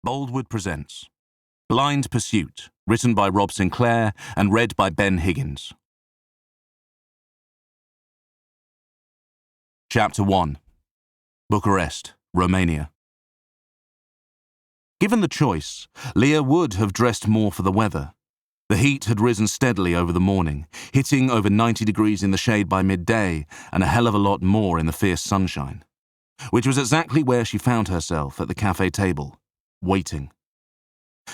Boldwood presents Blind Pursuit, written by Rob Sinclair and read by Ben Higgins. Chapter 1. Bucharest, Romania. Given the choice, Leah would have dressed more for the weather. The heat had risen steadily over the morning, hitting over 90 degrees in the shade by midday and a hell of a lot more in the fierce sunshine, which was exactly where she found herself at the cafe table, waiting.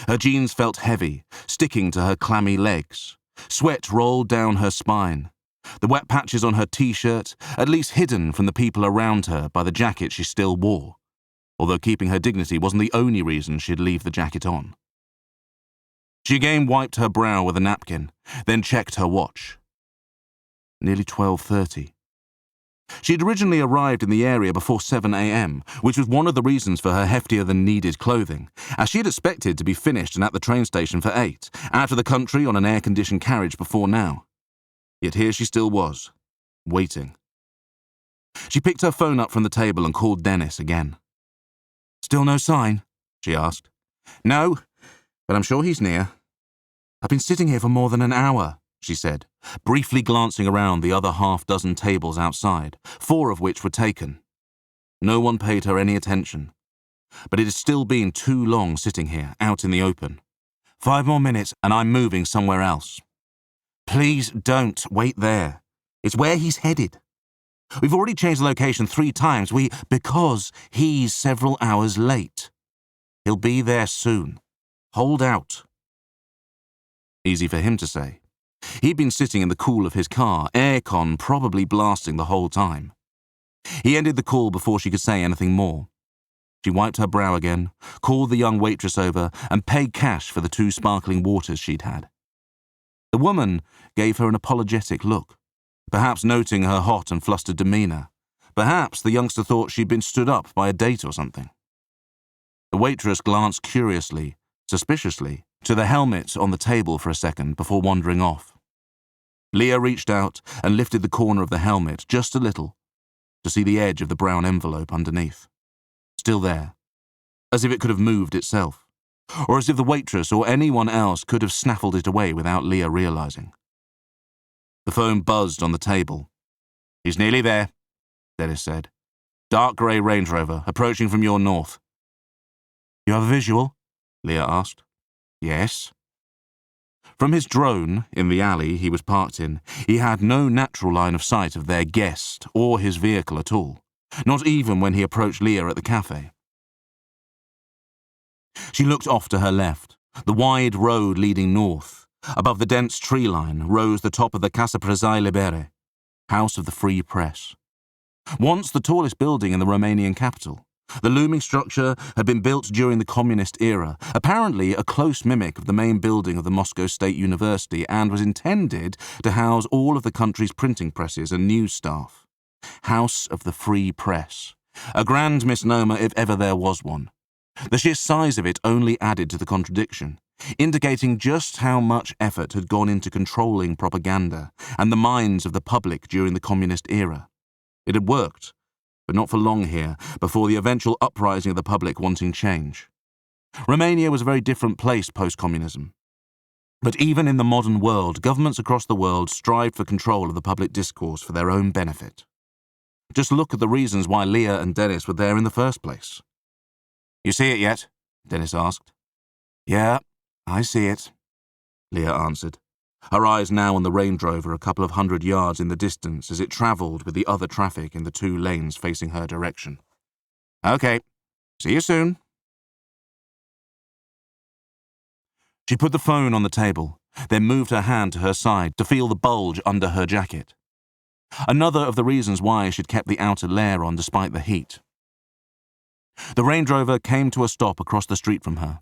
Her jeans felt heavy, sticking to her clammy legs. Sweat rolled down her spine. The wet patches on her t-shirt, at least hidden from the people around her by the jacket she still wore, although keeping her dignity wasn't the only reason she'd leave the jacket on. She again wiped her brow with a napkin, then checked her watch. Nearly 12:30. She had originally arrived in the area before 7 a.m., which was one of the reasons for her heftier-than-needed clothing, as she had expected to be finished and at the train station for 8, out of the country on an air-conditioned carriage before now. Yet here she still was, waiting. She picked her phone up from the table and called Dennis again. "Still no sign?" she asked. "No, but I'm sure he's near." "I've been sitting here for more than an hour," she said, briefly glancing around the other half-dozen tables outside, 4 of which were taken. No one paid her any attention. But it had still been too long sitting here, out in the open. 5 more minutes and I'm moving somewhere else." "Please don't wait there. It's where he's headed. We've already changed the location 3 times, because he's several hours late. He'll be there soon. Hold out." Easy for him to say. He'd been sitting in the cool of his car, aircon probably blasting the whole time. He ended the call before she could say anything more. She wiped her brow again, called the young waitress over, and paid cash for the 2 sparkling waters she'd had. The woman gave her an apologetic look, perhaps noting her hot and flustered demeanour. Perhaps the youngster thought she'd been stood up by a date or something. The waitress glanced curiously, suspiciously, to the helmet on the table for a second before wandering off. Leah reached out and lifted the corner of the helmet just a little to see the edge of the brown envelope underneath. Still there, as if it could have moved itself, or as if the waitress or anyone else could have snaffled it away without Leah realizing. The phone buzzed on the table. "He's nearly there," Dennis said. "Dark grey Range Rover, approaching from your north." "You have a visual?" Leah asked. "Yes." From his drone, in the alley he was parked in, he had no natural line of sight of their guest or his vehicle at all, not even when he approached Leah at the cafe. She looked off to her left, the wide road leading north. Above the dense tree line rose the top of the Casa Prezai Libere, House of the Free Press. Once the tallest building in the Romanian capital, the looming structure had been built during the communist era, apparently a close mimic of the main building of the Moscow State University, and was intended to house all of the country's printing presses and news staff. House of the Free Press. A grand misnomer if ever there was one. The sheer size of it only added to the contradiction, indicating just how much effort had gone into controlling propaganda and the minds of the public during the communist era. It had worked, but not for long here, before the eventual uprising of the public wanting change. Romania was a very different place post-communism. But even in the modern world, governments across the world strived for control of the public discourse for their own benefit. Just look at the reasons why Leah and Dennis were there in the first place. "You see it yet?" Dennis asked. "Yeah, I see it," Leah answered, her eyes now on the Range Rover a couple of 100 yards in the distance as it travelled with the other traffic in the 2 lanes facing her direction. "Okay, see you soon." She put the phone on the table, then moved her hand to her side to feel the bulge under her jacket. Another of the reasons why she'd kept the outer layer on despite the heat. The Range Rover came to a stop across the street from her.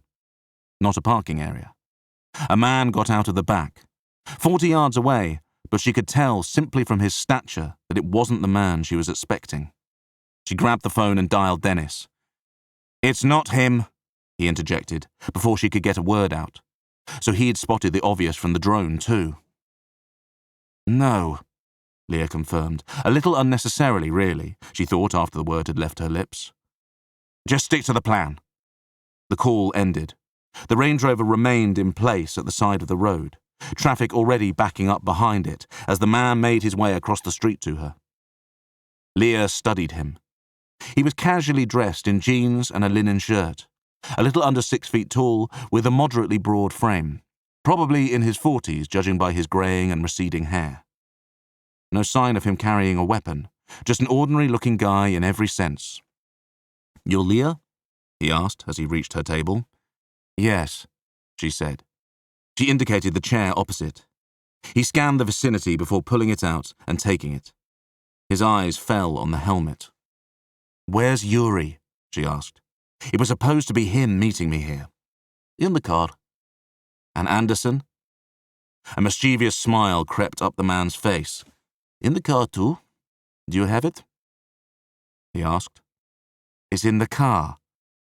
Not a parking area. A man got out of the back, 40 yards away, but she could tell simply from his stature that it wasn't the man she was expecting. She grabbed the phone and dialed Dennis. "It's not him," he interjected, before she could get a word out. So he had spotted the obvious from the drone, too. "No," Leah confirmed, a little unnecessarily, really, she thought after the word had left her lips. "Just stick to the plan." The call ended. The Range Rover remained in place at the side of the road, traffic already backing up behind it as the man made his way across the street to her. Leah studied him. He was casually dressed in jeans and a linen shirt, a little under 6 feet tall with a moderately broad frame, probably in his 40s judging by his greying and receding hair. No sign of him carrying a weapon, just an ordinary-looking guy in every sense. "You're Leah?" he asked as he reached her table. "Yes," she said. She indicated the chair opposite. He scanned the vicinity before pulling it out and taking it. His eyes fell on the helmet. "Where's Yuri?" she asked. "It was supposed to be him meeting me here." "In the car." "And Anderson?" A mischievous smile crept up the man's face. "In the car too. Do you have it?" he asked. "It's in the car,"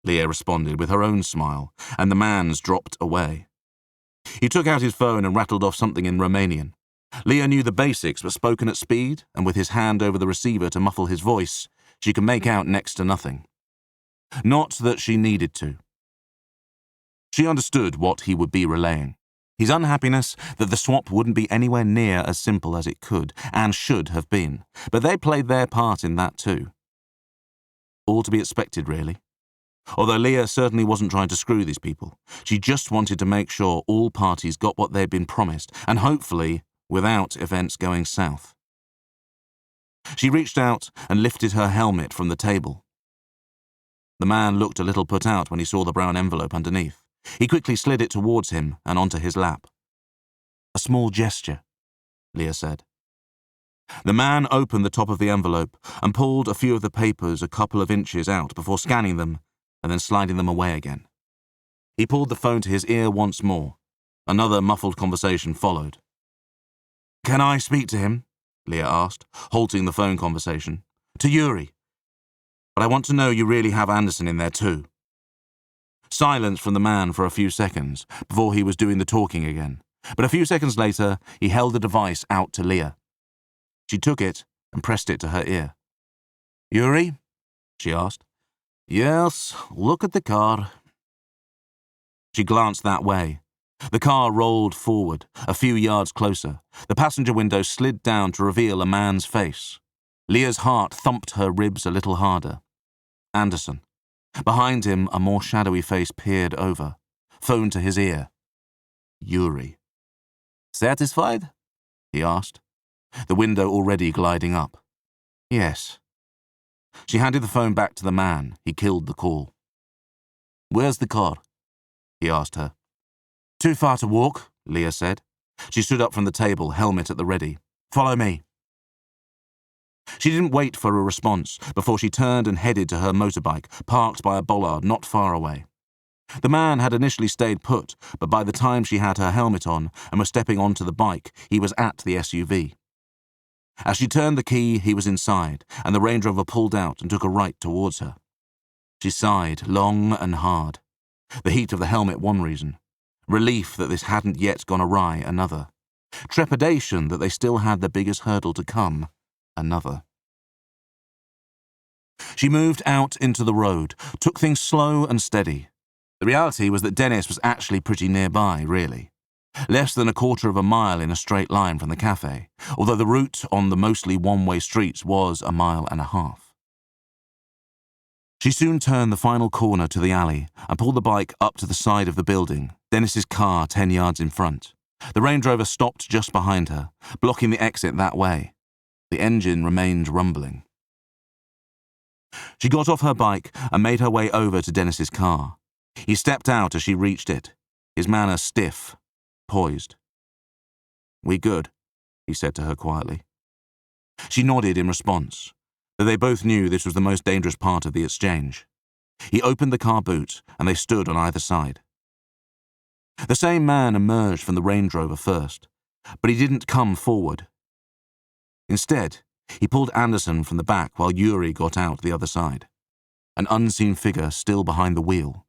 Leah responded with her own smile, and the man's dropped away. He took out his phone and rattled off something in Romanian. Leah knew the basics, but spoken at speed, and with his hand over the receiver to muffle his voice, she could make out next to nothing. Not that she needed to. She understood what he would be relaying. His unhappiness that the swap wouldn't be anywhere near as simple as it could and should have been, but they played their part in that too. All to be expected, really. Although Leah certainly wasn't trying to screw these people, she just wanted to make sure all parties got what they'd been promised, and hopefully without events going south. She reached out and lifted her helmet from the table. The man looked a little put out when he saw the brown envelope underneath. He quickly slid it towards him and onto his lap. "A small gesture," Leah said. The man opened the top of the envelope and pulled a few of the papers a couple of inches out before scanning them and then sliding them away again. He pulled the phone to his ear once more. Another muffled conversation followed. "Can I speak to him?" Leah asked, halting the phone conversation. "To Yuri. But I want to know you really have Anderson in there too." Silence from the man for a few seconds before he was doing the talking again, but a few seconds later he held the device out to Leah. She took it and pressed it to her ear. "Yuri?" she asked. "Yes, look at the car." She glanced that way. The car rolled forward, a few yards closer. The passenger window slid down to reveal a man's face. Leah's heart thumped her ribs a little harder. Anderson. Behind him, a more shadowy face peered over, phone to his ear. Yuri. "Satisfied?" he asked, the window already gliding up. "Yes." She handed the phone back to the man. He killed the call. "Where's the car?" he asked her. "Too far to walk," Leah said. She stood up from the table, helmet at the ready. "Follow me." She didn't wait for a response before she turned and headed to her motorbike, parked by a bollard not far away. The man had initially stayed put, but by the time she had her helmet on and was stepping onto the bike, he was at the SUV. As she turned the key, he was inside, and the Range Rover pulled out and took a right towards her. She sighed, long and hard. The heat of the helmet one reason. Relief that this hadn't yet gone awry another. Trepidation that they still had the biggest hurdle to come another. She moved out into the road, took things slow and steady. The reality was that Dennis was actually pretty nearby, really. Less than a quarter of a mile in a straight line from the cafe, although the route on the mostly one-way streets was a mile and a half. She soon turned the final corner to the alley and pulled the bike up to the side of the building, Dennis's car 10 yards in front. The Range Rover stopped just behind her, blocking the exit that way. The engine remained rumbling. She got off her bike and made her way over to Dennis's car. He stepped out as she reached it, his manner stiff, poised. "We good?" he said to her quietly. She nodded in response, though they both knew this was the most dangerous part of the exchange. He opened the car boot and they stood on either side. The same man emerged from the Range Rover first, but he didn't come forward. Instead, he pulled Anderson from the back while Yuri got out the other side, an unseen figure still behind the wheel.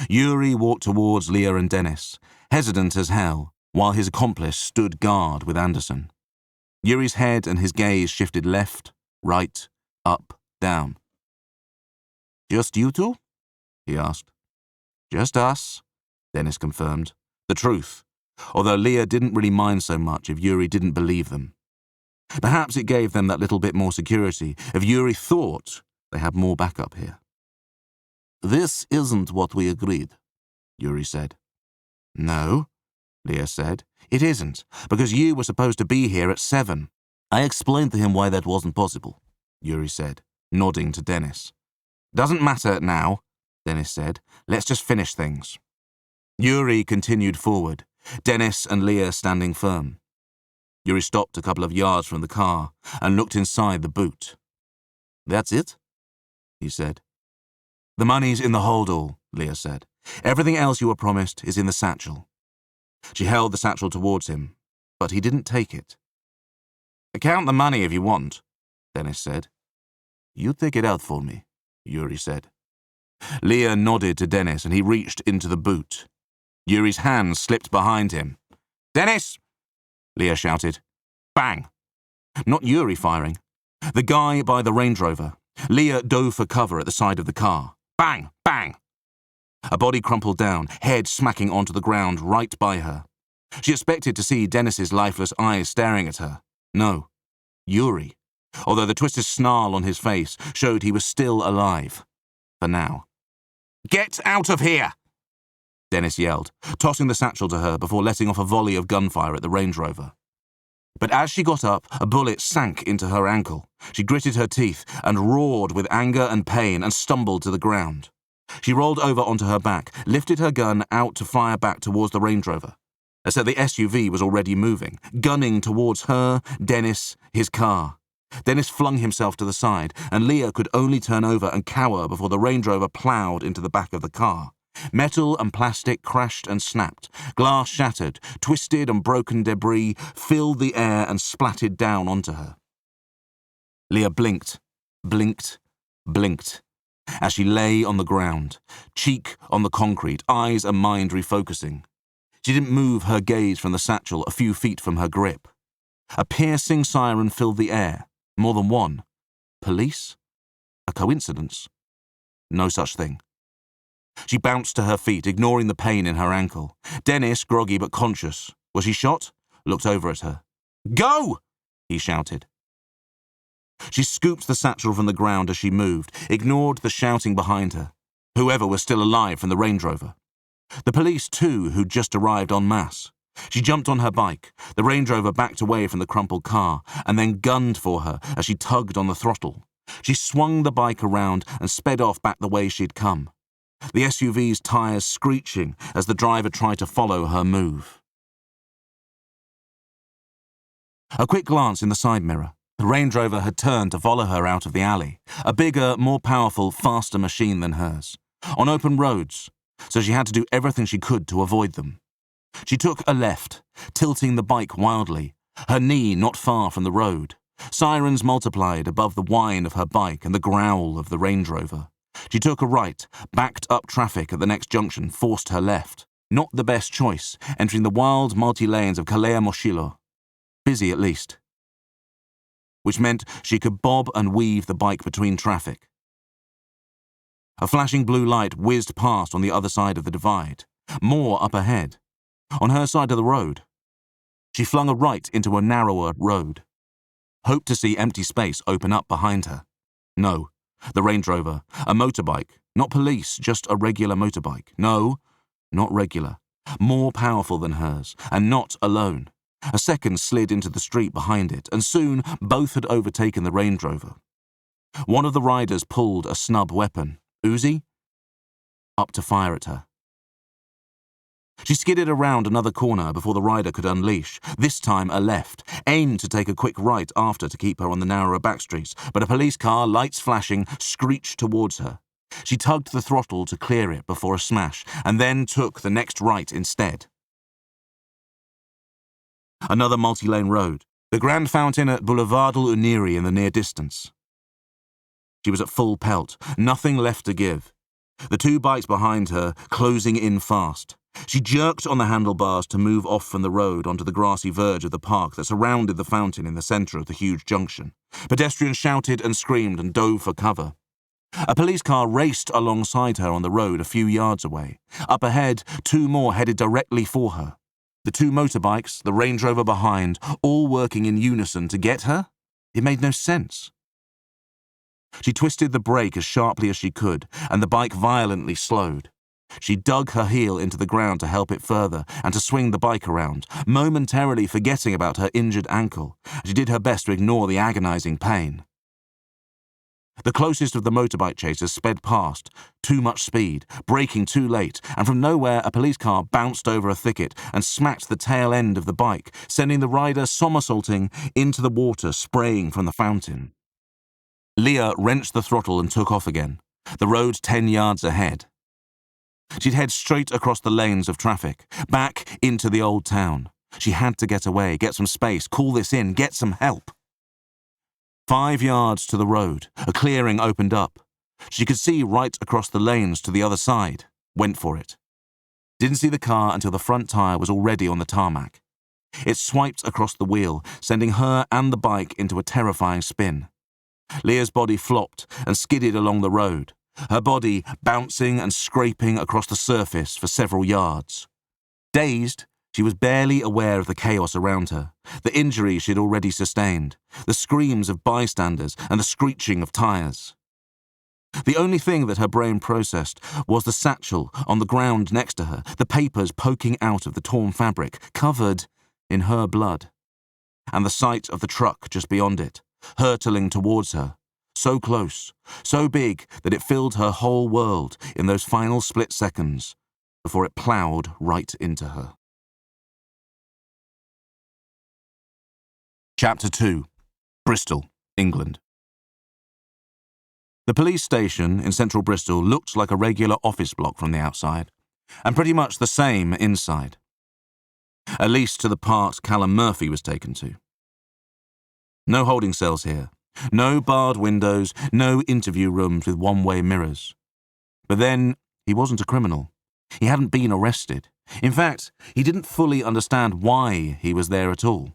Yuri walked towards Leah and Dennis, hesitant as hell, while his accomplice stood guard with Anderson. Yuri's head and his gaze shifted left, right, up, down. "Just you two?" he asked. Just us, Dennis confirmed. The truth, although Leah didn't really mind so much if Yuri didn't believe them. Perhaps it gave them that little bit more security if Yuri thought they had more backup here. This isn't what we agreed, Yuri said. No, Leah said. It isn't, because you were supposed to be here at 7. I explained to him why that wasn't possible, Yuri said, nodding to Dennis. Doesn't matter now, Dennis said. Let's just finish things. Yuri continued forward, Dennis and Leah standing firm. Yuri stopped a couple of yards from the car and looked inside the boot. That's it? He said. The money's in the holdall, Leah said. Everything else you were promised is in the satchel. She held the satchel towards him, but he didn't take it. Count the money if you want, Dennis said. You take it out for me, Yuri said. Leah nodded to Dennis and he reached into the boot. Yuri's hand slipped behind him. Dennis! Leah shouted. Bang! Not Yuri firing. The guy by the Range Rover. Leah dove for cover at the side of the car. Bang! Bang! A body crumpled down, head smacking onto the ground right by her. She expected to see Dennis's lifeless eyes staring at her. No, Yuri, although the twisted snarl on his face showed he was still alive. For now. Get out of here! Dennis yelled, tossing the satchel to her before letting off a volley of gunfire at the Range Rover. But as she got up, a bullet sank into her ankle. She gritted her teeth and roared with anger and pain and stumbled to the ground. She rolled over onto her back, lifted her gun out to fire back towards the Range Rover. Except the SUV was already moving, gunning towards her, Dennis, his car. Dennis flung himself to the side, and Leah could only turn over and cower before the Range Rover ploughed into the back of the car. Metal and plastic crashed and snapped. Glass shattered. Twisted and broken debris filled the air and splattered down onto her. Leah blinked, blinked, blinked, as she lay on the ground, cheek on the concrete, eyes and mind refocusing. She didn't move her gaze from the satchel a few feet from her grip. A piercing siren filled the air. More than one. Police? A coincidence? No such thing. She bounced to her feet, ignoring the pain in her ankle. Dennis, groggy but conscious. Was he shot? Looked over at her. Go! He shouted. She scooped the satchel from the ground as she moved, ignored the shouting behind her. Whoever was still alive from the Range Rover. The police, too, who'd just arrived en masse. She jumped on her bike. The Range Rover backed away from the crumpled car and then gunned for her as she tugged on the throttle. She swung the bike around and sped off back the way she'd come. The SUV's tyres screeching as the driver tried to follow her move. A quick glance in the side mirror. The Range Rover had turned to follow her out of the alley, a bigger, more powerful, faster machine than hers, on open roads, so she had to do everything she could to avoid them. She took a left, tilting the bike wildly, her knee not far from the road. Sirens multiplied above the whine of her bike and the growl of the Range Rover. She took a right, backed up traffic at the next junction, forced her left. Not the best choice, entering the wild multi-lanes of Kalea Moshilo. Busy at least. Which meant she could bob and weave the bike between traffic. A flashing blue light whizzed past on the other side of the divide. More up ahead. On her side of the road. She flung a right into a narrower road. Hoped to see empty space open up behind her. No. The Range Rover. A motorbike. Not police, just a regular motorbike. No, not regular. More powerful than hers, and not alone. A second slid into the street behind it, and soon both had overtaken the Range Rover. One of the riders pulled a snub weapon. Uzi? Up to fire at her. She skidded around another corner before the rider could unleash, this time a left, aimed to take a quick right after to keep her on the narrower backstreets, but a police car, lights flashing, screeched towards her. She tugged the throttle to clear it before a smash, and then took the next right instead. Another multi-lane road, the Grand Fountain at Boulevardul Uniri in the near distance. She was at full pelt, nothing left to give. The two bikes behind her closing in fast. She jerked on the handlebars to move off from the road onto the grassy verge of the park that surrounded the fountain in the centre of the huge junction. Pedestrians shouted and screamed and dove for cover. A police car raced alongside her on the road a few yards away. Up ahead, two more headed directly for her. The two motorbikes, the Range Rover behind, all working in unison to get her? It made no sense. She twisted the brake as sharply as she could, and the bike violently slowed. She dug her heel into the ground to help it further and to swing the bike around, momentarily forgetting about her injured ankle. She did her best to ignore the agonizing pain. The closest of the motorbike chasers sped past, too much speed, braking too late, and from nowhere a police car bounced over a thicket and smacked the tail end of the bike, sending the rider somersaulting into the water spraying from the fountain. Leah wrenched the throttle and took off again, the road 10 yards ahead. She'd head straight across the lanes of traffic, back into the old town. She had to get away, get some space, call this in, get some help. 5 yards to the road, a clearing opened up. She could see right across the lanes to the other side. Went for it. Didn't see the car until the front tire was already on the tarmac. It swiped across the wheel, sending her and the bike into a terrifying spin. Leah's body flopped and skidded along the road, her body bouncing and scraping across the surface for several yards. Dazed, she was barely aware of the chaos around her, the injury she'd already sustained, the screams of bystanders and the screeching of tires. The only thing that her brain processed was the satchel on the ground next to her, the papers poking out of the torn fabric, covered in her blood, and the sight of the truck just beyond it, hurtling towards her, so close, so big that it filled her whole world in those final split seconds before it ploughed right into her. Chapter 2. Bristol, England. The police station in central Bristol looked like a regular office block from the outside, and pretty much the same inside. At least to the part Callum Murphy was taken to. No holding cells here, no barred windows, no interview rooms with one-way mirrors. But then, he wasn't a criminal. He hadn't been arrested. In fact, he didn't fully understand why he was there at all.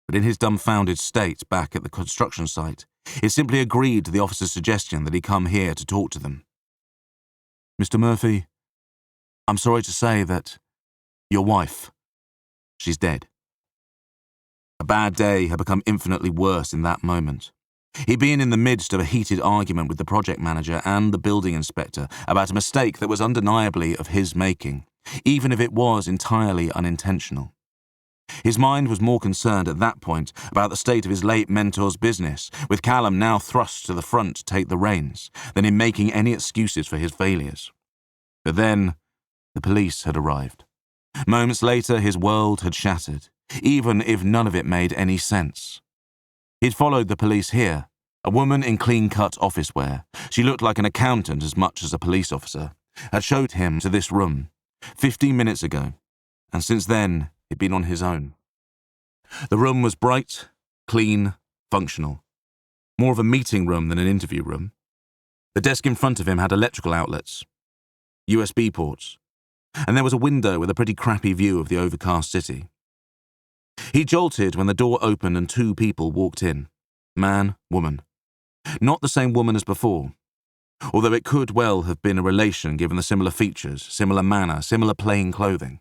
But in his dumbfounded state back at the construction site, he simply agreed to the officer's suggestion that he come here to talk to them. "Mr. Murphy, I'm sorry to say that your wife, she's dead." A bad day had become infinitely worse in that moment. He'd been in the midst of a heated argument with the project manager and the building inspector about a mistake that was undeniably of his making, even if it was entirely unintentional. His mind was more concerned at that point about the state of his late mentor's business, with Callum now thrust to the front to take the reins, than in making any excuses for his failures. But then, the police had arrived. Moments later, his world had shattered, even if none of it made any sense. He'd followed the police here, a woman in clean-cut office wear. She looked like an accountant as much as a police officer, had showed him to this room 15 minutes ago, and since then, he'd been on his own. The room was bright, clean, functional. More of a meeting room than an interview room. The desk in front of him had electrical outlets, USB ports, and there was a window with a pretty crappy view of the overcast city. He jolted when the door opened and two people walked in. Man, woman. Not the same woman as before, although it could well have been a relation given the similar features, similar manner, similar plain clothing.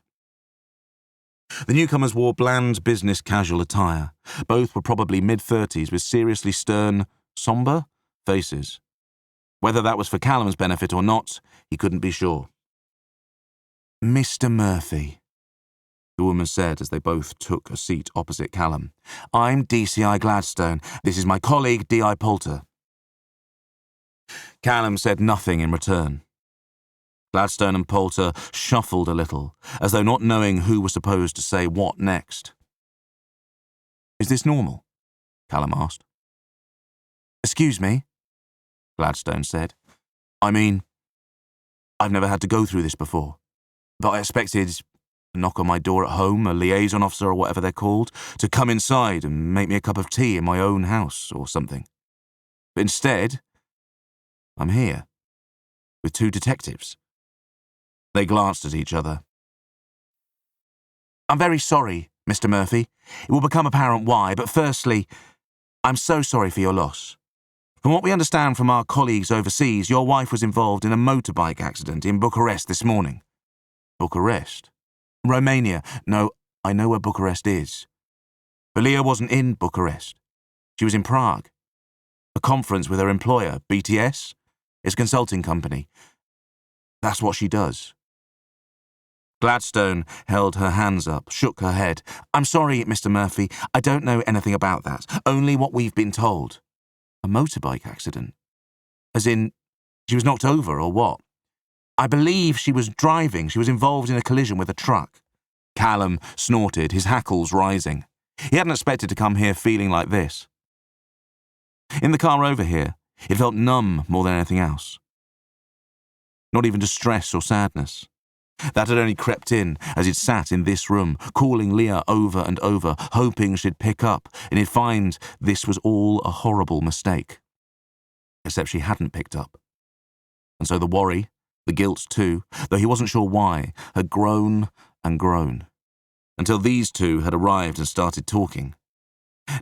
The newcomers wore bland business casual attire. Both were probably mid-30s with seriously stern, sombre faces. Whether that was for Callum's benefit or not, he couldn't be sure. "Mr. Murphy," the woman said as they both took a seat opposite Callum. "I'm DCI Gladstone. This is my colleague, D.I. Poulter." Callum said nothing in return. Gladstone and Poulter shuffled a little, as though not knowing who was supposed to say what next. "Is this normal?" Callum asked. "Excuse me," Gladstone said. "I mean, I've never had to go through this before, but I expected a knock on my door at home, a liaison officer or whatever they're called, to come inside and make me a cup of tea in my own house or something. But instead, I'm here, with two detectives." They glanced at each other. "I'm very sorry, Mr. Murphy. It will become apparent why, but firstly, I'm so sorry for your loss. From what we understand from our colleagues overseas, your wife was involved in a motorbike accident in Bucharest this morning. Bucharest? Romania. No, I know where Bucharest is. But Leah wasn't in Bucharest. She was in Prague. A conference with her employer, BTS. It's a consulting company. That's what she does. Gladstone held her hands up, shook her head. I'm sorry, Mr. Murphy. I don't know anything about that. Only what we've been told. A motorbike accident? As in, she was knocked over or what? I believe she was driving. She was involved in a collision with a truck. Callum snorted, his hackles rising. He hadn't expected to come here feeling like this. In the car over here, it felt numb more than anything else. Not even distress or sadness. That had only crept in as he'd sat in this room, calling Leah over and over, hoping she'd pick up, and he'd find this was all a horrible mistake. Except she hadn't picked up. And so the worry, the guilt too, though he wasn't sure why, had grown and grown, until these two had arrived and started talking.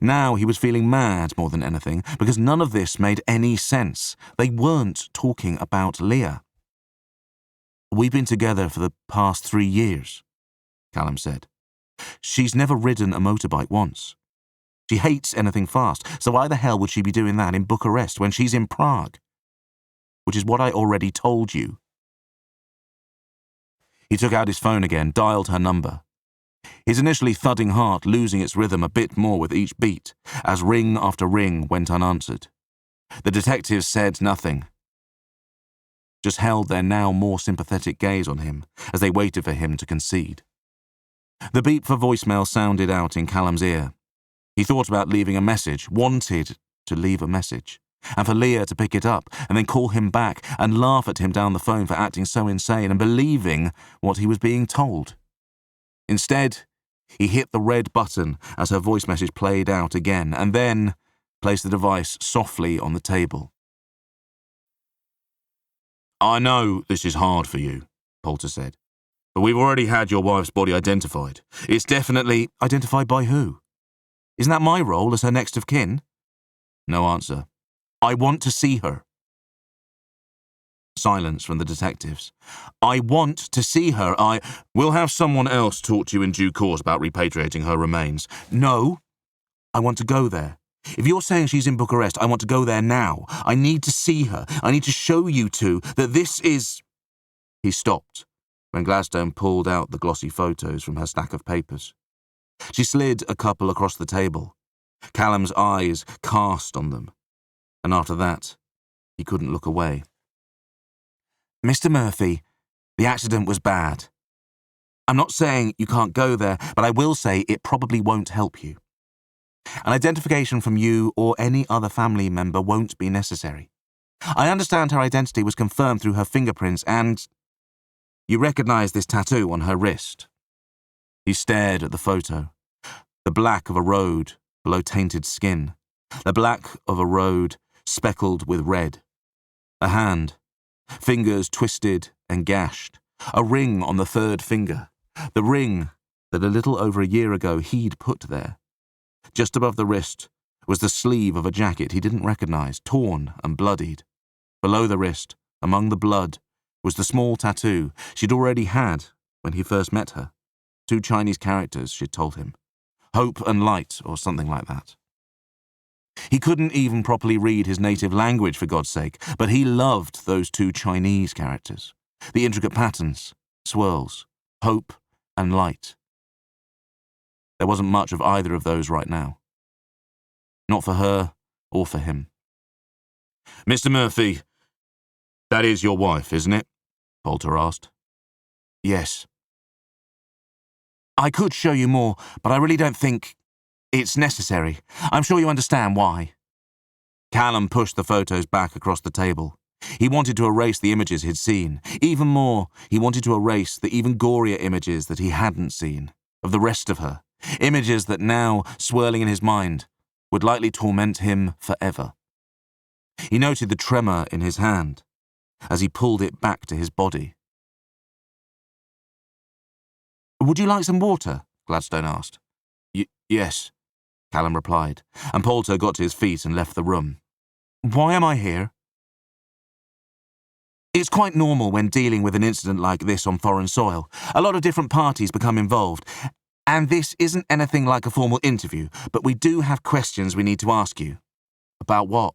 Now he was feeling mad more than anything, because none of this made any sense. They weren't talking about Leah. We've been together for the past 3 years, Callum said. She's never ridden a motorbike once. She hates anything fast, so why the hell would she be doing that in Bucharest when she's in Prague? Which is what I already told you. He took out his phone again, dialed her number. His initially thudding heart losing its rhythm a bit more with each beat, as ring after ring went unanswered. The detectives said nothing, just held their now more sympathetic gaze on him as they waited for him to concede. The beep for voicemail sounded out in Callum's ear. He thought about leaving a message, wanted to leave a message, and for Leah to pick it up and then call him back and laugh at him down the phone for acting so insane and believing what he was being told. Instead, he hit the red button as her voice message played out again and then placed the device softly on the table. I know this is hard for you, Poulter said, but we've already had your wife's body identified. It's definitely... Identified by who? Isn't that my role as her next of kin? No answer. I want to see her. Silence from the detectives. I want to see her. We'll have someone else talk to you in due course about repatriating her remains. No, I want to go there. If you're saying she's in Bucharest, I want to go there now. I need to see her. I need to show you two that this is... He stopped when Gladstone pulled out the glossy photos from her stack of papers. She slid a couple across the table. Callum's eyes cast on them, and after that, he couldn't look away. Mr. Murphy, the accident was bad. I'm not saying you can't go there, but I will say it probably won't help you. An identification from you or any other family member won't be necessary. I understand her identity was confirmed through her fingerprints and... You recognize this tattoo on her wrist. He stared at the photo. The black of a road below tainted skin. The black of a road speckled with red. A hand. Fingers twisted and gashed. A ring on the third finger. The ring that a little over a year ago he'd put there. Just above the wrist was the sleeve of a jacket he didn't recognize, torn and bloodied. Below the wrist, among the blood, was the small tattoo she'd already had when he first met her. 2 Chinese characters, she'd told him. Hope and light, or something like that. He couldn't even properly read his native language, for God's sake, but he loved those 2 Chinese characters. The intricate patterns, swirls, hope and light. There wasn't much of either of those right now. Not for her or for him. Mr. Murphy, that is your wife, isn't it? Poulter asked. Yes. I could show you more, but I really don't think it's necessary. I'm sure you understand why. Callum pushed the photos back across the table. He wanted to erase the images he'd seen. Even more, he wanted to erase the even gorier images that he hadn't seen, of the rest of her. Images that now, swirling in his mind, would likely torment him forever. He noted the tremor in his hand as he pulled it back to his body. Would you like some water? Gladstone asked. Yes, Callum replied, and Poulter got to his feet and left the room. Why am I here? It's quite normal when dealing with an incident like this on foreign soil. A lot of different parties become involved. And this isn't anything like a formal interview, but we do have questions we need to ask you. About what?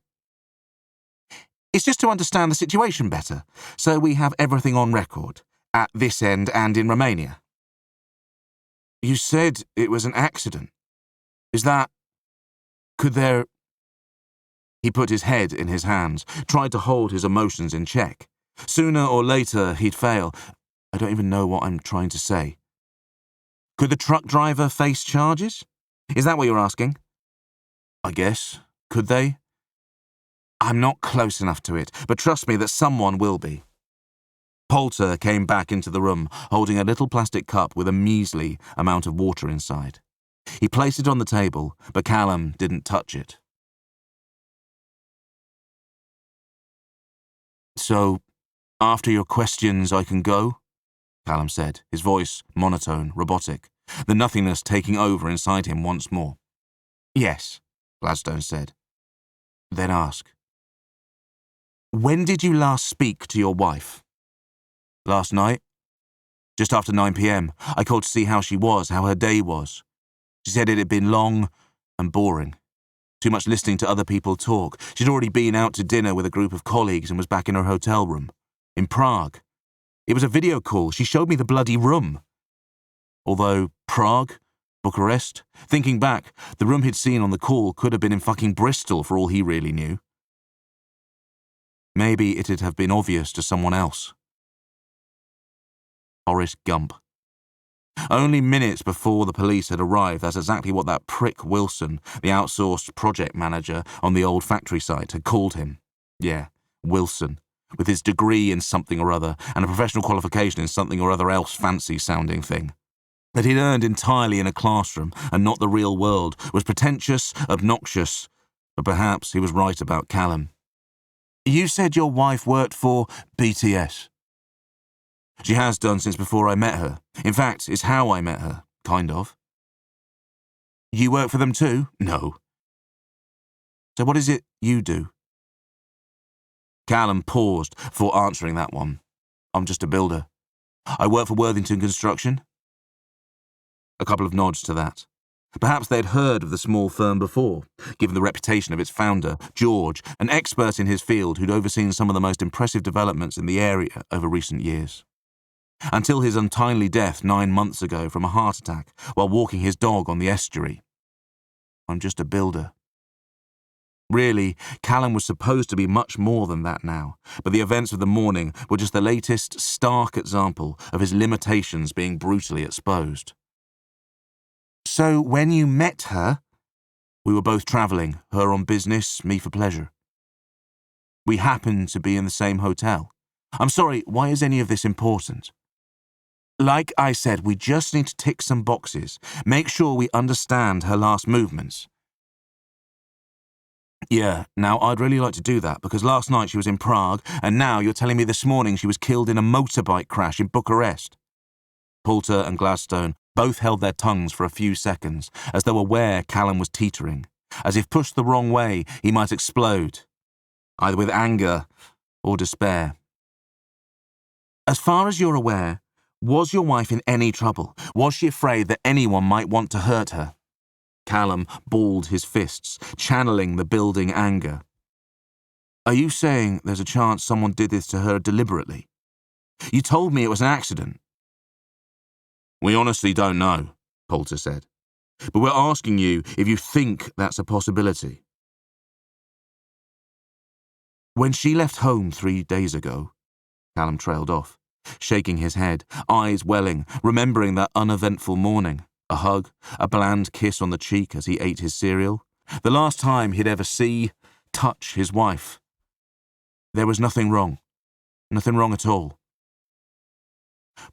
It's just to understand the situation better, so we have everything on record, at this end and in Romania. You said it was an accident. Is that... Could there... He put his head in his hands, tried to hold his emotions in check. Sooner or later, he'd fail. I don't even know what I'm trying to say. Could the truck driver face charges? Is that what you're asking? I guess. Could they? I'm not close enough to it, but trust me that someone will be. Poulter came back into the room, holding a little plastic cup with a measly amount of water inside. He placed it on the table, but Callum didn't touch it. So, after your questions, I can go? Callum said, his voice monotone, robotic, the nothingness taking over inside him once more. Yes, Gladstone said. Then ask. When did you last speak to your wife? Last night. Just after 9 p.m. I called to see how she was, how her day was. She said it had been long and boring. Too much listening to other people talk. She'd already been out to dinner with a group of colleagues and was back in her hotel room. In Prague. It was a video call. She showed me the bloody room. Although Prague, Bucharest, thinking back, the room he'd seen on the call could have been in fucking Bristol for all he really knew. Maybe it'd have been obvious to someone else. Horace Gump. Only minutes before the police had arrived, that's exactly what that prick Wilson, the outsourced project manager on the old factory site, had called him. Yeah, Wilson, with his degree in something or other and a professional qualification in something or other else fancy-sounding thing. That he'd earned entirely in a classroom and not the real world was pretentious, obnoxious, but perhaps he was right about Callum. You said your wife worked for BTS. She has done since before I met her. In fact, it's how I met her, kind of. You work for them too? No. So what is it you do? Callum paused before answering that one. I'm just a builder. I work for Worthington Construction. A couple of nods to that. Perhaps they'd heard of the small firm before, given the reputation of its founder, George, an expert in his field who'd overseen some of the most impressive developments in the area over recent years. Until his untimely death 9 months ago from a heart attack while walking his dog on the estuary. I'm just a builder. Really, Callum was supposed to be much more than that now, but the events of the morning were just the latest stark example of his limitations being brutally exposed. So when you met her, we were both travelling, her on business, me for pleasure. We happened to be in the same hotel. I'm sorry, why is any of this important? Like I said, we just need to tick some boxes, make sure we understand her last movements. Yeah, now I'd really like to do that because last night she was in Prague and now you're telling me this morning she was killed in a motorbike crash in Bucharest. Poulter and Gladstone both held their tongues for a few seconds, as though aware Callum was teetering, as if pushed the wrong way he might explode, either with anger or despair. As far as you're aware, was your wife in any trouble? Was she afraid that anyone might want to hurt her? Callum balled his fists, channeling the building anger. Are you saying there's a chance someone did this to her deliberately? You told me it was an accident. We honestly don't know, Poulter said. But we're asking you if you think that's a possibility. When she left home 3 days ago, Callum trailed off, shaking his head, eyes welling, remembering that uneventful morning, a hug, a bland kiss on the cheek as he ate his cereal, the last time he'd ever touch his wife. There was nothing wrong at all.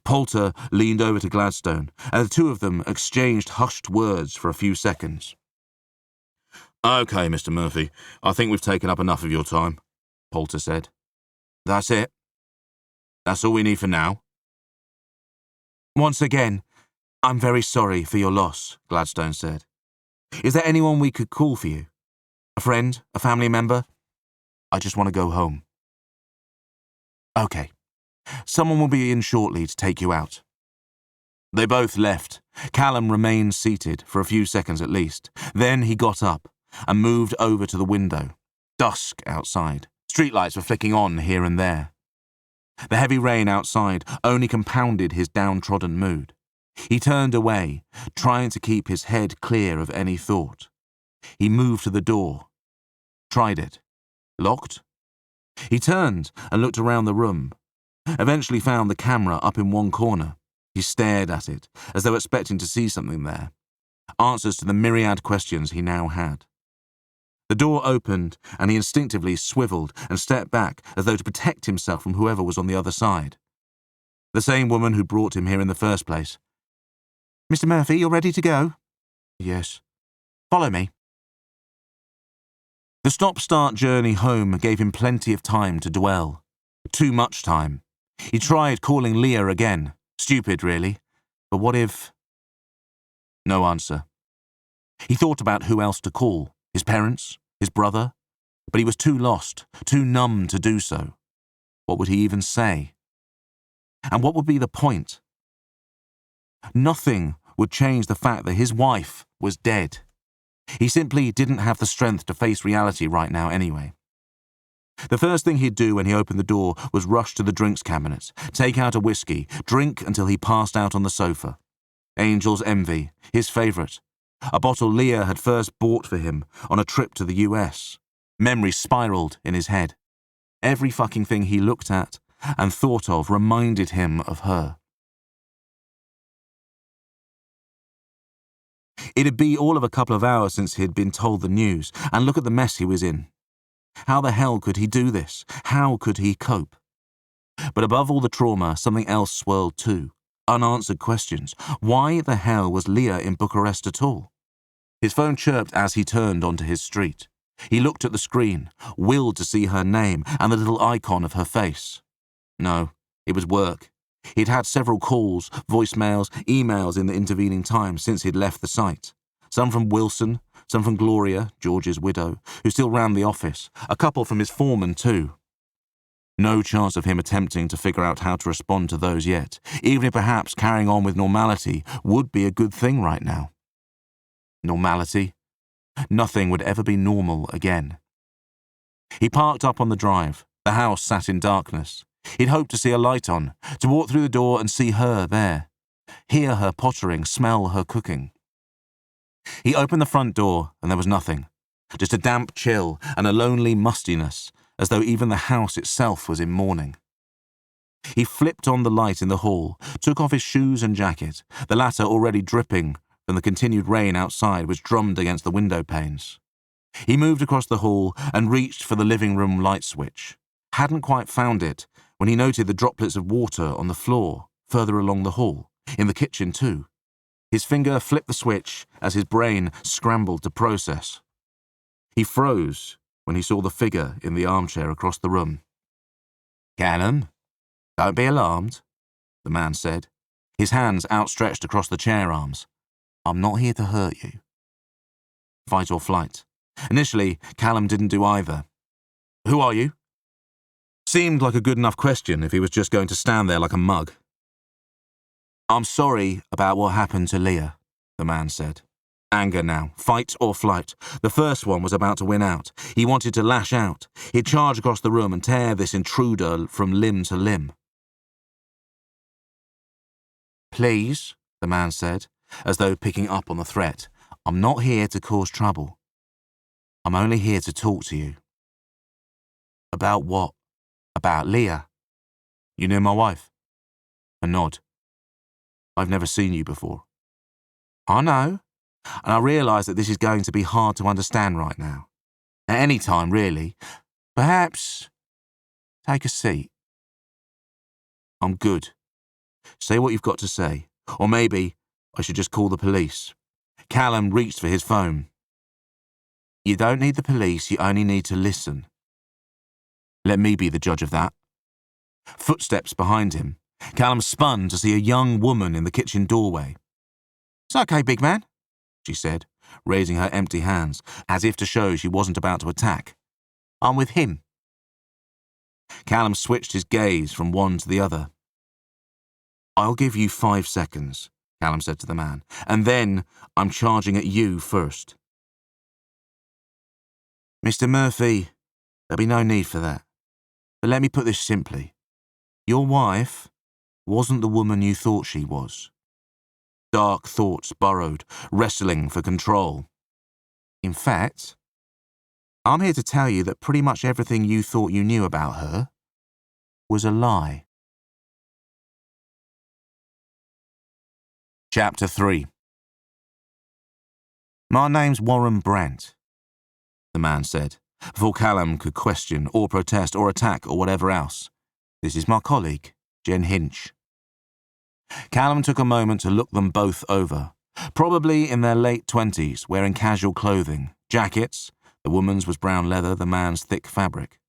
Poulter leaned over to Gladstone, and the two of them exchanged hushed words for a few seconds. Okay, Mr. Murphy, I think we've taken up enough of your time, Poulter said. That's it? That's all we need for now? Once again, I'm very sorry for your loss, Gladstone said. Is there anyone we could call for you? A friend? A family member? I just want to go home. Okay. Someone will be in shortly to take you out. They both left. Callum remained seated, for a few seconds at least. Then he got up and moved over to the window. Dusk outside. Streetlights were flicking on here and there. The heavy rain outside only compounded his downtrodden mood. He turned away, trying to keep his head clear of any thought. He moved to the door. Tried it. Locked? He turned and looked around the room. Eventually found the camera up in one corner. He stared at it, as though expecting to see something there. Answers to the myriad questions he now had. The door opened, and he instinctively swiveled and stepped back as though to protect himself from whoever was on the other side. The same woman who brought him here in the first place. "Mr. Murphy, you're ready to go?" "Yes." "Follow me." The stop-start journey home gave him plenty of time to dwell. Too much time. He tried calling Leah again. Stupid, really. But what if... No answer. He thought about who else to call. His parents? His brother? But he was too lost, too numb to do so. What would he even say? And what would be the point? Nothing would change the fact that his wife was dead. He simply didn't have the strength to face reality right now anyway. The first thing he'd do when he opened the door was rush to the drinks cabinet, take out a whiskey, drink until he passed out on the sofa. Angel's Envy, his favourite. A bottle Leah had first bought for him on a trip to the US. Memories spiralled in his head. Every fucking thing he looked at and thought of reminded him of her. It'd be all of a couple of hours since he'd been told the news, and look at the mess he was in. How the hell could he do this? How could he cope? But above all the trauma, something else swirled too. Unanswered questions. Why the hell was Leah in Bucharest at all? His phone chirped as he turned onto his street. He looked at the screen, willed to see her name and the little icon of her face. No, it was work. He'd had several calls, voicemails, emails in the intervening time since he'd left the site. Some from Wilson, some from Gloria, George's widow, who still ran the office, a couple from his foreman too. No chance of him attempting to figure out how to respond to those yet, even if perhaps carrying on with normality would be a good thing right now. Normality? Nothing would ever be normal again. He parked up on the drive. The house sat in darkness. He'd hoped to see a light on, to walk through the door and see her there, hear her pottering, smell her cooking. He opened the front door and there was nothing, just a damp chill and a lonely mustiness, as though even the house itself was in mourning. He flipped on the light in the hall, took off his shoes and jacket, the latter already dripping from the continued rain outside which drummed against the window panes. He moved across the hall and reached for the living room light switch. Hadn't quite found it when he noted the droplets of water on the floor, further along the hall, in the kitchen too. His finger flipped the switch as his brain scrambled to process. He froze when he saw the figure in the armchair across the room. "Callum, don't be alarmed," the man said, his hands outstretched across the chair arms. "I'm not here to hurt you." Fight or flight. Initially, Callum didn't do either. "Who are you?" Seemed like a good enough question if he was just going to stand there like a mug. "I'm sorry about what happened to Leah," the man said. Anger now, fight or flight. The first one was about to win out. He wanted to lash out. He'd charge across the room and tear this intruder from limb to limb. "Please," the man said, as though picking up on the threat, "I'm not here to cause trouble. I'm only here to talk to you." "About what?" "About Leah." "You knew my wife?" A nod. "I've never seen you before." "I know, and I realise that this is going to be hard to understand right now. At any time, really. Perhaps take a seat." "I'm good. Say what you've got to say. Or maybe I should just call the police." Callum reached for his phone. "You don't need the police, you only need to listen." "Let me be the judge of that." Footsteps behind him. Callum spun to see a young woman in the kitchen doorway. "It's okay, big man," she said, raising her empty hands, as if to show she wasn't about to attack. "I'm with him. Callum switched his gaze from one to the other. "I'll give you 5 seconds," Callum said to the man, "and then I'm charging at you first." "Mr. Murphy, there'll be no need for that. But let me put this simply. Your wife wasn't the woman you thought she was." Dark thoughts burrowed, wrestling for control. "In fact, I'm here to tell you that pretty much everything you thought you knew about her was a lie." Chapter 3. "My name's Warren Brant," the man said, before Callum could question or protest or attack or whatever else. "This is my colleague, Jen Hinch." Callum took a moment to look them both over. Probably in their late 20s, wearing casual clothing, jackets. The woman's was brown leather, the man's thick fabric.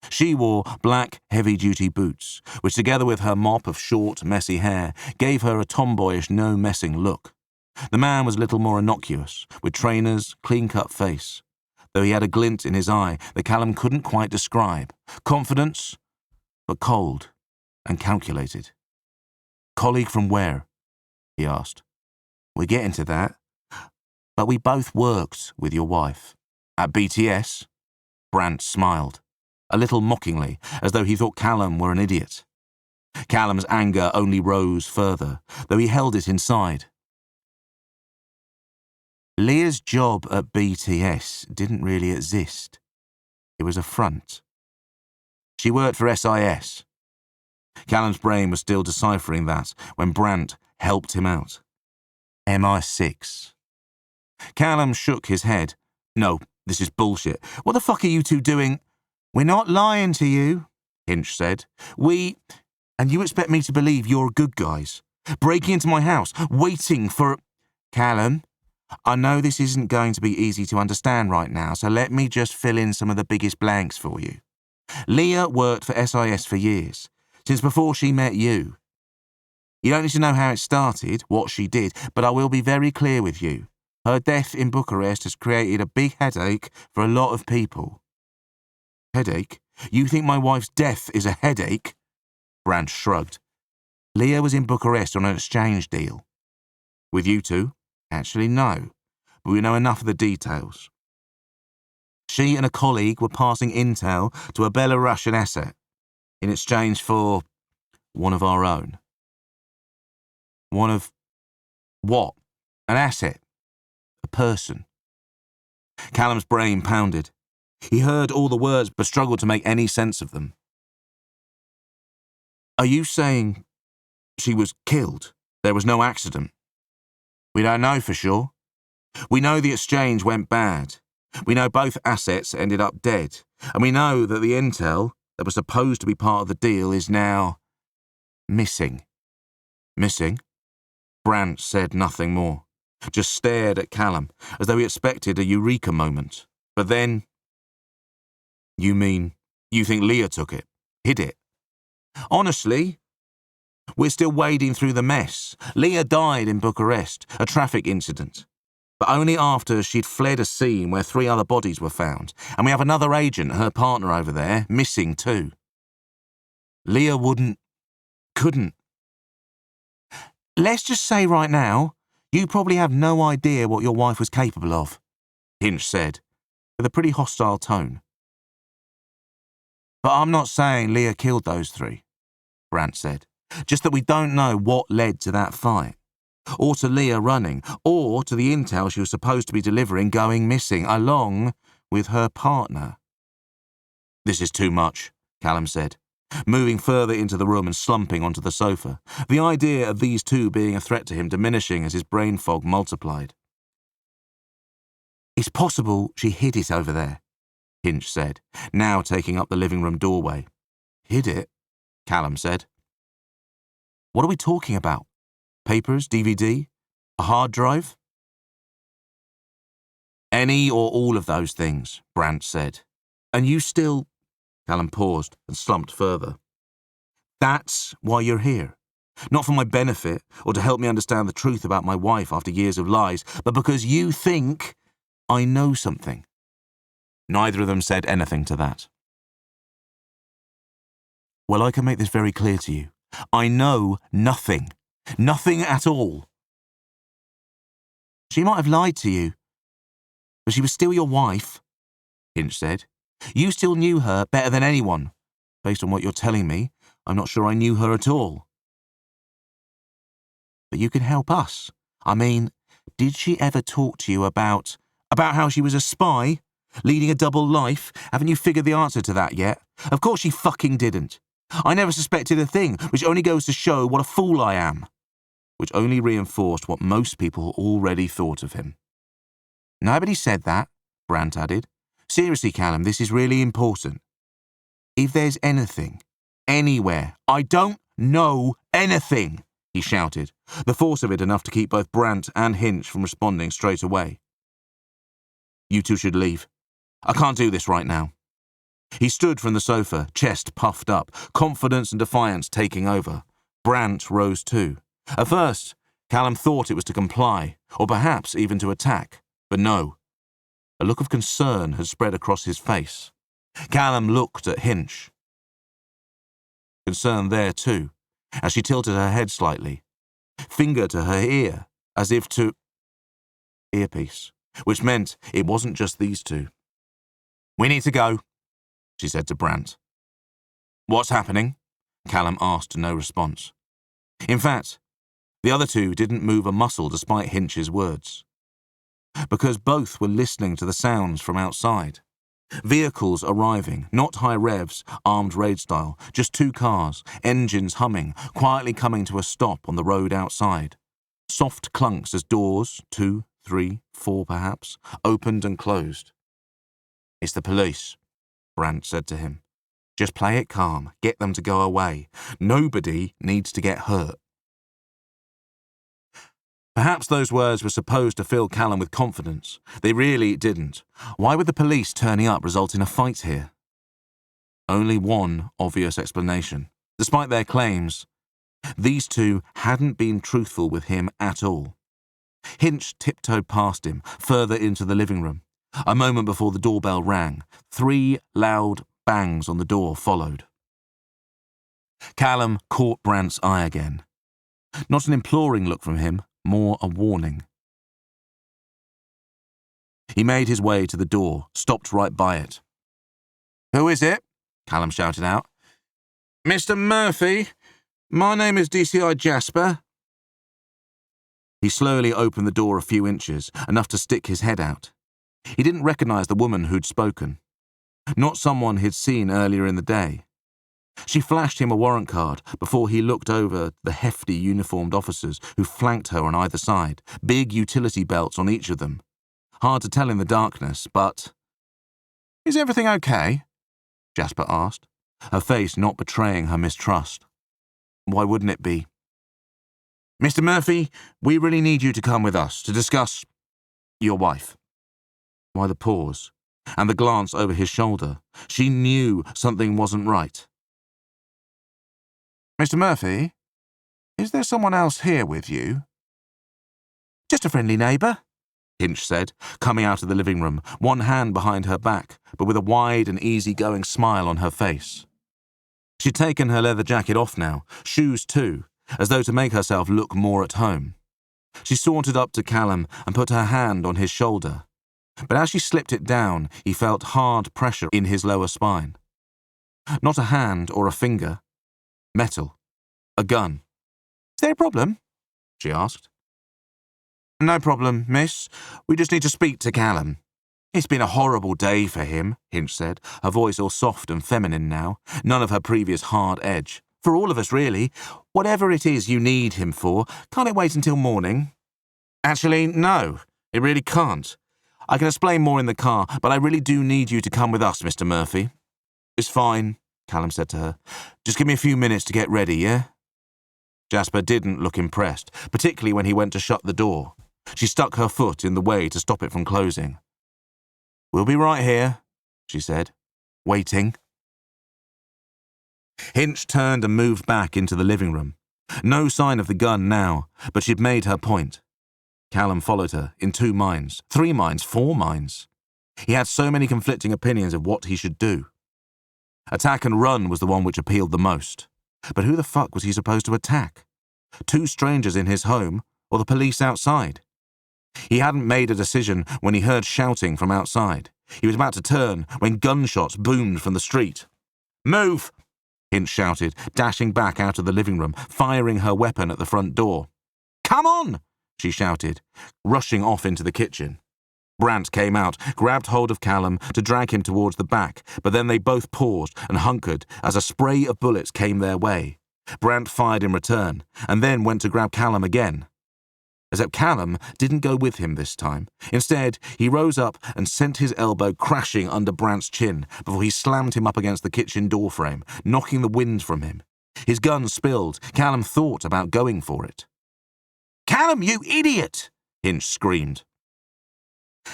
She wore black, heavy-duty boots, which together with her mop of short, messy hair, gave her a tomboyish, no-messing look. The man was a little more innocuous, with trainers, clean-cut face, though he had a glint in his eye that Callum couldn't quite describe. Confidence, but cold and calculated. "Colleague from where?" he asked. "We're getting to that. But we both worked with your wife." "At BTS?" Brant smiled, a little mockingly, as though he thought Callum were an idiot. Callum's anger only rose further, though he held it inside. Leah's job at BTS didn't really exist. It was a front. She worked for SIS. Callum's brain was still deciphering that when Brant helped him out. MI6. Callum shook his head. "No, this is bullshit. What the fuck are you two doing?" "We're not lying to you," Hinch said. And you expect me to believe you're good guys, breaking into my house, waiting for..." "Callum, I know this isn't going to be easy to understand right now, so let me just fill in some of the biggest blanks for you. Leah worked for SIS for years, since before she met you. You don't need to know how it started, what she did, but I will be very clear with you. Her death in Bucharest has created a big headache for a lot of people." "Headache? You think my wife's death is a headache?" Brant shrugged. "Leah was in Bucharest on an exchange deal." "With you two?" "Actually, no, but we know enough of the details. She and a colleague were passing intel to a Belarusian asset in exchange for one of our own." "One of what? An asset? A person?" Callum's brain pounded. He heard all the words but struggled to make any sense of them. "Are you saying she was killed? There was no accident?" "We don't know for sure. We know the exchange went bad. We know both assets ended up dead. And we know that the intel that was supposed to be part of the deal is now missing." "Missing?" Brant said nothing more, just stared at Callum as though he expected a eureka moment. But then... "You mean you think Leah took it? Hid it?" "Honestly, we're still wading through the mess. Leah died in Bucharest, a traffic incident, but only after she'd fled a scene where 3 other bodies were found, and we have another agent, her partner over there, missing too. Leah couldn't. Let's just say right now, you probably have no idea what your wife was capable of," Hinch said, with a pretty hostile tone. "But I'm not saying Leah killed those 3, Brant said. "Just that we don't know what led to that fight, or to Leah running, or to the intel she was supposed to be delivering going missing, along with her partner." "This is too much," Callum said, moving further into the room and slumping onto the sofa, the idea of these two being a threat to him diminishing as his brain fog multiplied. "It's possible she hid it over there," Hinch said, now taking up the living room doorway. "Hid it?" Callum said. "What are we talking about? Papers, DVD, a hard drive?" "Any or all of those things," Brant said. "And you still..." Callum paused and slumped further. "That's why you're here. Not for my benefit or to help me understand the truth about my wife after years of lies, but because you think I know something." Neither of them said anything to that. Well, I can make this very clear to you. I know nothing. Nothing at all. She might have lied to you, but she was still your wife, Hinch said. You still knew her better than anyone. Based on what you're telling me, I'm not sure I knew her at all. But you can help us. I mean, did she ever talk to you about how she was a spy? Leading a double life? Haven't you figured the answer to that yet? Of course she fucking didn't. I never suspected a thing, which only goes to show what a fool I am. Which only reinforced what most people already thought of him. Nobody said that, Brandt added. Seriously, Callum, this is really important. If there's anything, anywhere, I don't know anything, he shouted, the force of it enough to keep both Brandt and Hinch from responding straight away. You two should leave. I can't do this right now. He stood from the sofa, chest puffed up, confidence and defiance taking over. Brandt rose too. At first, Callum thought it was to comply, or perhaps even to attack, but no. A look of concern had spread across his face. Callum looked at Hinch. Concern there too, as she tilted her head slightly, finger to her ear, as if to... earpiece, which meant it wasn't just these two. We need to go, she said to Brandt. What's happening? Callum asked to no response. In fact, the other two didn't move a muscle despite Hinch's words. Because both were listening to the sounds from outside. Vehicles arriving, not high revs, armed raid style, just two cars, engines humming, quietly coming to a stop on the road outside. Soft clunks as doors, 2, 3, 4 perhaps, opened and closed. It's the police, Brandt said to him. Just play it calm, get them to go away. Nobody needs to get hurt. Perhaps those words were supposed to fill Callum with confidence. They really didn't. Why would the police turning up result in a fight here? Only one obvious explanation. Despite their claims, these two hadn't been truthful with him at all. Hinch tiptoed past him, further into the living room. A moment before the doorbell rang, 3 loud bangs on the door followed. Callum caught Brandt's eye again. Not an imploring look from him, more a warning. He made his way to the door, stopped right by it. Who is it? Callum shouted out. Mr. Murphy, my name is DCI Jasper. He slowly opened the door a few inches, enough to stick his head out. He didn't recognize the woman who'd spoken. Not someone he'd seen earlier in the day. She flashed him a warrant card before he looked over the hefty uniformed officers who flanked her on either side, big utility belts on each of them. Hard to tell in the darkness, but... Is everything okay? Jasper asked, her face not betraying her mistrust. Why wouldn't it be? Mr. Murphy, we really need you to come with us to discuss your wife. Why the pause, and the glance over his shoulder? She knew something wasn't right. Mr. Murphy, is there someone else here with you? Just a friendly neighbour, Hinch said, coming out of the living room, one hand behind her back, but with a wide and easy-going smile on her face. She'd taken her leather jacket off now, shoes too, as though to make herself look more at home. She sauntered up to Callum and put her hand on his shoulder. But as she slipped it down, he felt hard pressure in his lower spine. Not a hand or a finger. Metal. A gun. Is there a problem? She asked. No problem, miss. We just need to speak to Callum. It's been a horrible day for him, Hinch said, her voice all soft and feminine now, none of her previous hard edge. For all of us, really. Whatever it is you need him for, can't it wait until morning? Actually, no, it really can't. I can explain more in the car, but I really do need you to come with us, Mr. Murphy. It's fine, Callum said to her. Just give me a few minutes to get ready, yeah? Jasper didn't look impressed, particularly when he went to shut the door. She stuck her foot in the way to stop it from closing. We'll be right here, she said, waiting. Hinch turned and moved back into the living room. No sign of the gun now, but she'd made her point. Callum followed her, in 2 minds, 3 minds, 4 minds. He had so many conflicting opinions of what he should do. Attack and run was the one which appealed the most. But who the fuck was he supposed to attack? Two strangers in his home, or the police outside? He hadn't made a decision when he heard shouting from outside. He was about to turn when gunshots boomed from the street. "Move!" Hinch shouted, dashing back out of the living room, firing her weapon at the front door. "Come on!" she shouted, rushing off into the kitchen. Brandt came out, grabbed hold of Callum to drag him towards the back, but then they both paused and hunkered as a spray of bullets came their way. Brandt fired in return, and then went to grab Callum again. Except Callum didn't go with him this time. Instead, he rose up and sent his elbow crashing under Brandt's chin before he slammed him up against the kitchen doorframe, knocking the wind from him. His gun spilled. Callum thought about going for it. "Callum, you idiot!" Hinch screamed.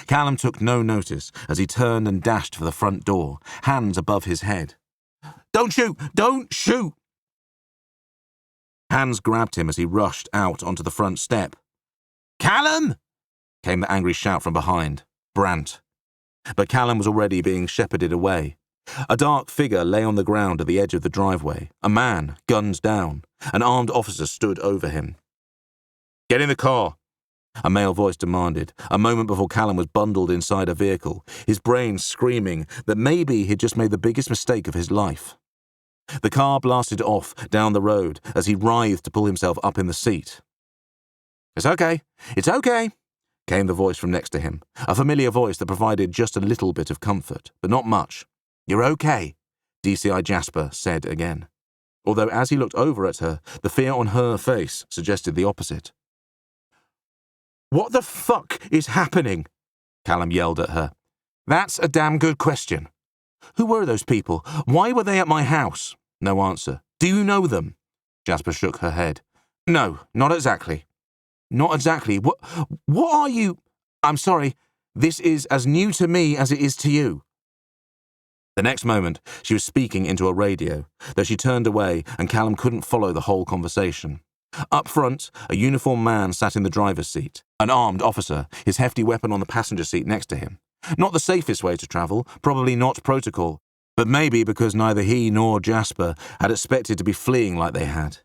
Callum took no notice as he turned and dashed for the front door, hands above his head. "Don't shoot! Don't shoot!" Hands grabbed him as he rushed out onto the front step. "Callum!" came the angry shout from behind. Brandt. But Callum was already being shepherded away. A dark figure lay on the ground at the edge of the driveway. A man, guns down. An armed officer stood over him. "Get in the car," a male voice demanded, a moment before Callum was bundled inside a vehicle, his brain screaming that maybe he'd just made the biggest mistake of his life. The car blasted off down the road as he writhed to pull himself up in the seat. It's okay, came the voice from next to him, a familiar voice that provided just a little bit of comfort, but not much. "You're okay," DCI Jasper said again, although as he looked over at her, the fear on her face suggested the opposite. "What the fuck is happening?" Callum yelled at her. "That's a damn good question. Who were those people? Why were they at my house?" No answer. "Do you know them?" Jasper shook her head. "No, not exactly." "Not exactly? What are you—" "I'm sorry, this is as new to me as it is to you." The next moment, she was speaking into a radio, though she turned away and Callum couldn't follow the whole conversation. Up front, a uniformed man sat in the driver's seat, an armed officer, his hefty weapon on the passenger seat next to him. Not the safest way to travel, probably not protocol, but maybe because neither he nor Jasper had expected to be fleeing like they had.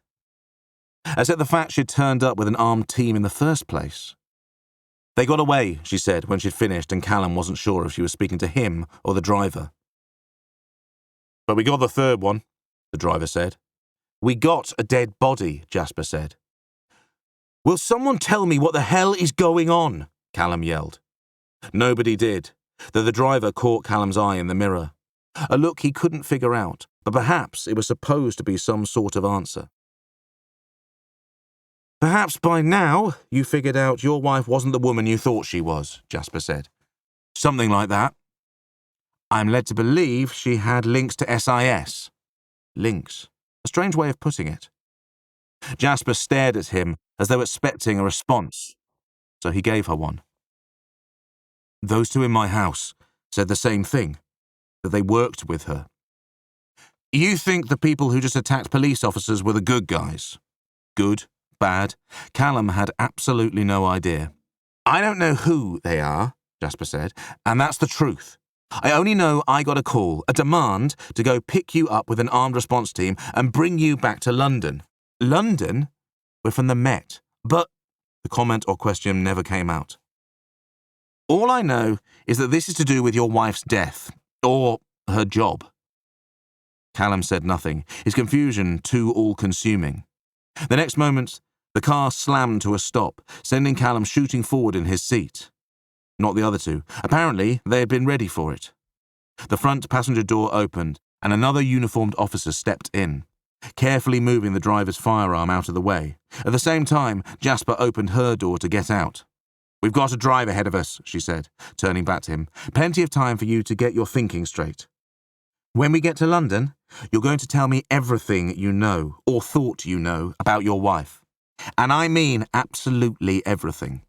Except the fact she'd turned up with an armed team in the first place. "They got away," she said when she'd finished, and Callum wasn't sure if she was speaking to him or the driver. "But we got the third one," the driver said. "We got a dead body," Jasper said. "Will someone tell me what the hell is going on?" Callum yelled. Nobody did, though the driver caught Callum's eye in the mirror. A look he couldn't figure out, but perhaps it was supposed to be some sort of answer. "Perhaps by now you figured out your wife wasn't the woman you thought she was," Jasper said. "Something like that. I'm led to believe she had links to SIS. Links. A strange way of putting it." Jasper stared at him as though expecting a response, so he gave her one. "Those two in my house said the same thing, that they worked with her." "You think the people who just attacked police officers were the good guys?" Good? Bad? Callum had absolutely no idea. "I don't know who they are," Jasper said, "and that's the truth. I only know I got a call, a demand to go pick you up with an armed response team and bring you back to London." "London? We're from the Met." "But—" The comment or question never came out. "All I know is that this is to do with your wife's death. Or her job." Callum said nothing, his confusion too all-consuming. The next moment, the car slammed to a stop, sending Callum shooting forward in his seat. Not the other two. Apparently, they had been ready for it. The front passenger door opened, and another uniformed officer stepped in, carefully moving the driver's firearm out of the way. At the same time, Jasper opened her door to get out. "We've got a drive ahead of us," she said, turning back to him. "Plenty of time for you to get your thinking straight. When we get to London, you're going to tell me everything you know, or thought you know, about your wife. And I mean absolutely everything."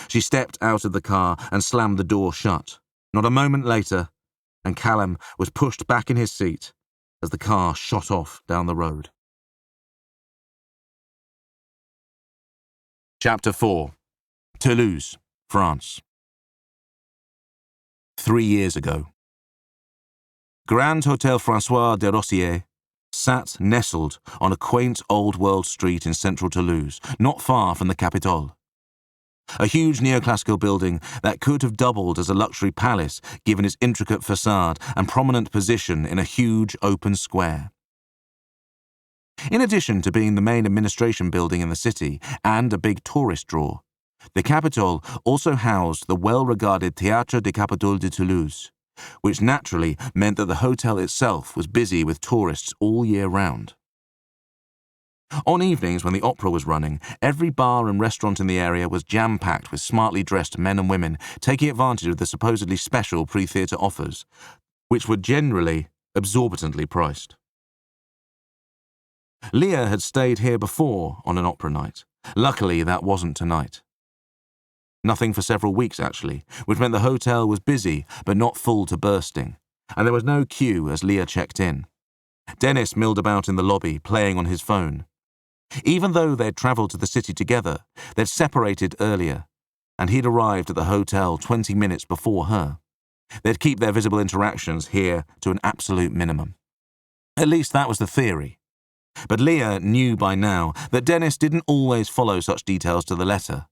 She stepped out of the car and slammed the door shut. Not a moment later, and Callum was pushed back in his seat as the car shot off down the road. Chapter 4. Toulouse, France. 3 years ago. Grand Hotel François de Rossier sat nestled on a quaint old-world street in central Toulouse, not far from the Capitole. A huge neoclassical building that could have doubled as a luxury palace given its intricate facade and prominent position in a huge open square. In addition to being the main administration building in the city and a big tourist draw, the Capitole also housed the well-regarded Théâtre des Capitole de Toulouse, which naturally meant that the hotel itself was busy with tourists all year round. On evenings when the opera was running, every bar and restaurant in the area was jam-packed with smartly dressed men and women taking advantage of the supposedly special pre-theatre offers, which were generally exorbitantly priced. Leah had stayed here before on an opera night. Luckily, that wasn't tonight. Nothing for several weeks, actually, which meant the hotel was busy but not full to bursting, and there was no queue as Leah checked in. Dennis milled about in the lobby, playing on his phone. Even though they'd travelled to the city together, they'd separated earlier, and he'd arrived at the hotel 20 minutes before her. They'd keep their visible interactions here to an absolute minimum. At least that was the theory. But Leah knew by now that Dennis didn't always follow such details to the letter.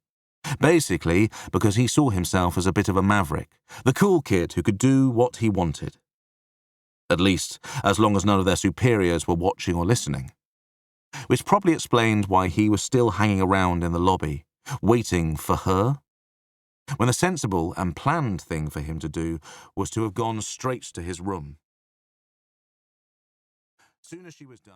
Basically, because he saw himself as a bit of a maverick, the cool kid who could do what he wanted. At least, as long as none of their superiors were watching or listening. Which probably explained why he was still hanging around in the lobby, waiting for her, when the sensible and planned thing for him to do was to have gone straight to his room. Soon as she was done...